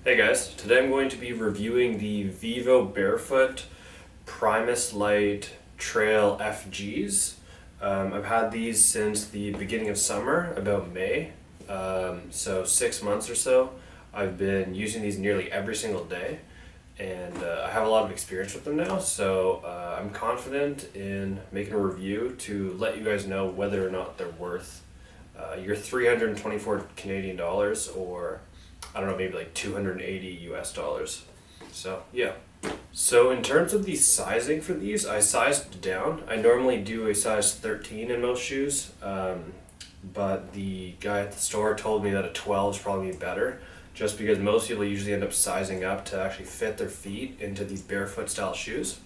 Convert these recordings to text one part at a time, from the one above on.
Hey guys, today I'm going to be reviewing the VivoBarefoot Primus Trail FGs. I've had these since the beginning of summer, about May, so 6 months or so. I've been using these nearly every single day, and I have a lot of experience with them now, so I'm confident in making a review to let you guys know whether or not they're worth your 324 Canadian dollars, or I don't know, maybe like 280 US dollars. So, yeah. So, in terms of the sizing for these, I sized down. I normally do a size 13 in most shoes, but the guy at the store told me that a 12 is probably better, just because most people usually end up sizing up to actually fit their feet into these barefoot style shoes.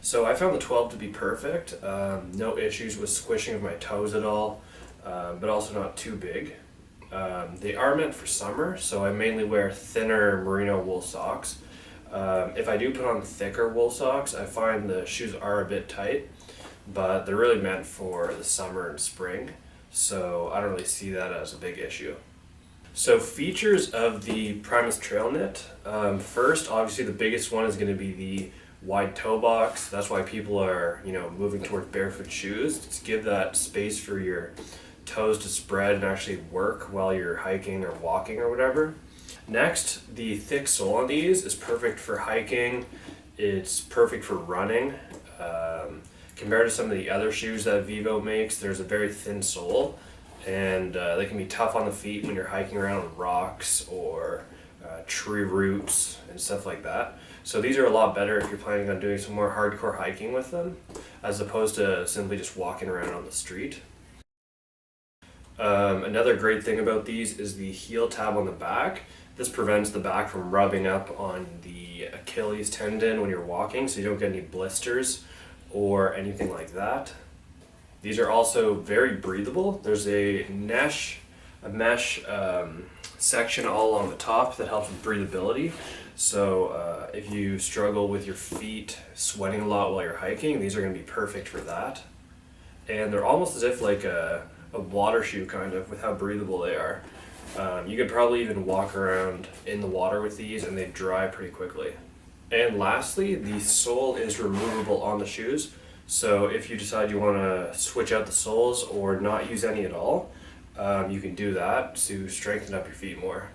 So, I found the 12 to be perfect. No issues with squishing of my toes at all, but also not too big. They are meant for summer, so I mainly wear thinner merino wool socks. If I do put on thicker wool socks, I find the shoes are a bit tight, but they're really meant for the summer and spring, so I don't really see that as a big issue. So, features of the Primus Trail Knit. First, obviously the biggest one is going to be the wide toe box. That's why people are, moving towards barefoot shoes, to give that space for your toes to spread and actually work while you're hiking or walking or whatever. Next, the thick sole on these is perfect for hiking. It's perfect for running. Compared to some of the other shoes that Vivo makes, there's a very thin sole, and they can be tough on the feet when you're hiking around on rocks or tree roots and stuff like that. So these are a lot better if you're planning on doing some more hardcore hiking with them, as opposed to simply just walking around on the street. Another great thing about these is the heel tab on the back. This prevents the back from rubbing up on the Achilles tendon when you're walking, so you don't get any blisters or anything like that. These are also very breathable. There's a mesh section all along the top that helps with breathability. So if you struggle with your feet sweating a lot while you're hiking, these are going to be perfect for that. And they're almost as if like a water shoe, kind of, with how breathable they are. You could probably even walk around in the water with these and they dry pretty quickly. And lastly, the sole is removable on the shoes. So if you decide you want to switch out the soles or not use any at all, you can do that to strengthen up your feet more.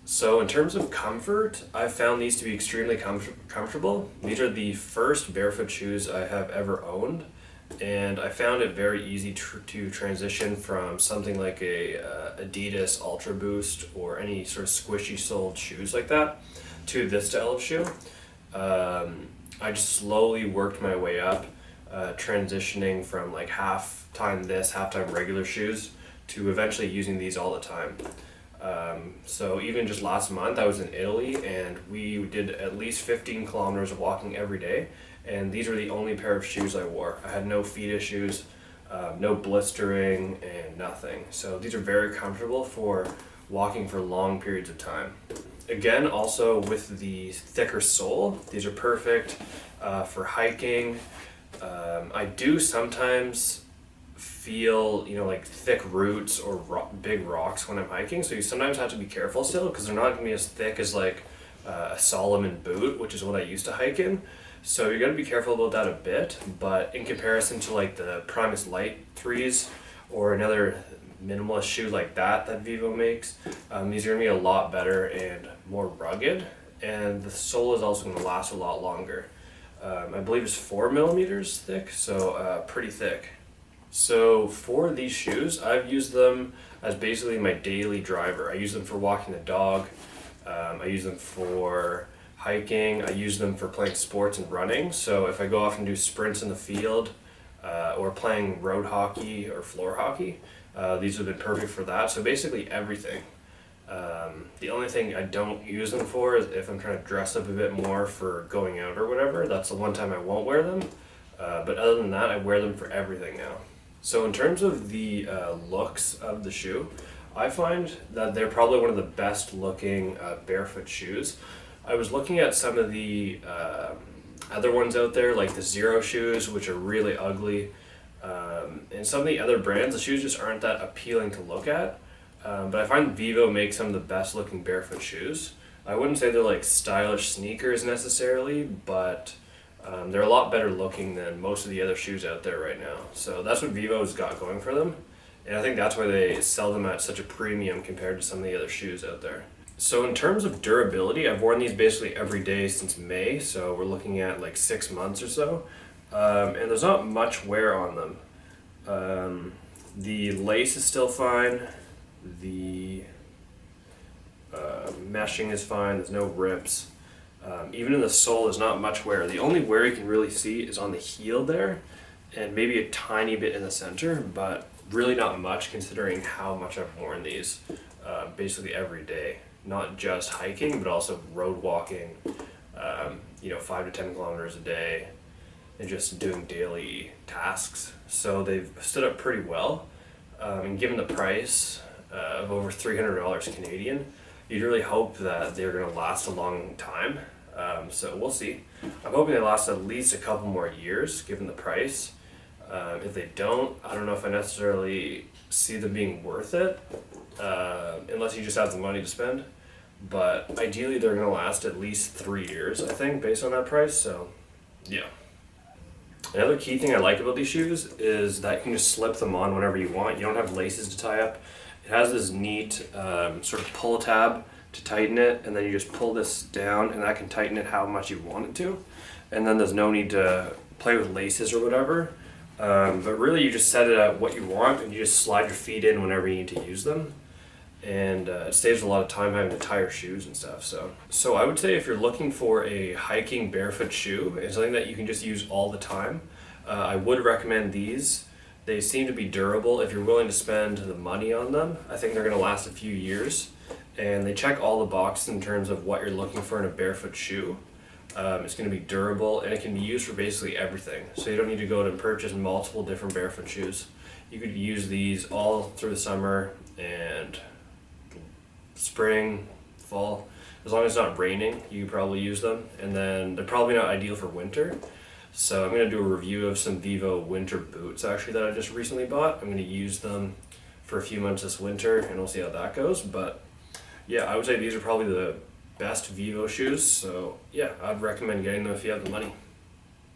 So in terms of comfort, I've found these to be extremely comfortable. These are the first barefoot shoes I have ever owned, and I found it very easy to transition from something like a Adidas Ultra Boost or any sort of squishy soled shoes like that to this style of shoe. I just slowly worked my way up, transitioning from like half time regular shoes to eventually using these all the time. So even just last month I was in Italy and we did at least 15 kilometers of walking every day, and these were the only pair of shoes I wore. I had no feet issues, no blistering, and nothing. So these are very comfortable for walking for long periods of time. Again, also with the thicker sole, these are perfect for hiking. I do sometimes feel, like thick roots or big rocks when I'm hiking, so you sometimes have to be careful still, because they're not going to be as thick as like a Solomon boot, which is what I used to hike in. So you got to be careful about that a bit, but in comparison to like the Primus Light 3s or another minimalist shoe like that Vivo makes, these are going to be a lot better and more rugged, and the sole is also going to last a lot longer. I believe it's 4 millimeters thick, so pretty thick. So for these shoes, I've used them as basically my daily driver. I use them for walking the dog, I use them for hiking, I use them for playing sports and running. So if I go off and do sprints in the field, or playing road hockey or floor hockey, these have been perfect for that. So basically everything. The only thing I don't use them for is if I'm trying to dress up a bit more for going out or whatever. That's the one time I won't wear them. But other than that, I wear them for everything now. So in terms of the looks of the shoe, I find that they're probably one of the best looking barefoot shoes. I was looking at some of the other ones out there, like the Zero shoes, which are really ugly. And some of the other brands, the shoes just aren't that appealing to look at. But I find Vivo makes some of the best looking barefoot shoes. I wouldn't say they're like stylish sneakers necessarily, but they're a lot better looking than most of the other shoes out there right now. So that's what Vivo's got going for them. And I think that's why they sell them at such a premium compared to some of the other shoes out there. So in terms of durability, I've worn these basically every day since May. So we're looking at like 6 months or so. And there's not much wear on them. The lace is still fine. The meshing is fine. There's no rips. Even in the sole, there's not much wear. The only wear you can really see is on the heel there, and maybe a tiny bit in the center, but really not much considering how much I've worn these basically every day. Not just hiking, but also road walking, 5 to 10 kilometers a day, and just doing daily tasks. So they've stood up pretty well. And given the price of over $300 Canadian, you'd really hope that they're going to last a long time. So we'll see. I'm hoping they last at least a couple more years given the price. If they don't, I don't know if I necessarily see them being worth it, unless you just have the money to spend. But ideally they're going to last at least 3 years, I think, based on that price. So yeah. Another key thing I like about these shoes is that you can just slip them on whenever you want. You don't have laces to tie up. It has this neat sort of pull tab to tighten it, and then you just pull this down and that can tighten it how much you want it to. And then there's no need to play with laces or whatever. But really you just set it at what you want and you just slide your feet in whenever you need to use them. And it saves a lot of time having to tie your shoes and stuff. So I would say if you're looking for a hiking barefoot shoe and something that you can just use all the time, I would recommend these. They seem to be durable. If you're willing to spend the money on them, I think they're going to last a few years. And they check all the boxes in terms of what you're looking for in a barefoot shoe. It's going to be durable and it can be used for basically everything. So you don't need to go and purchase multiple different barefoot shoes. You could use these all through the summer and spring, fall. As long as it's not raining, you could probably use them. And then they're probably not ideal for winter. So I'm going to do a review of some Vivo winter boots actually that I just recently bought. I'm going to use them for a few months this winter and we'll see how that goes. But yeah, I would say these are probably the best Vivo shoes. So yeah, I'd recommend getting them if you have the money.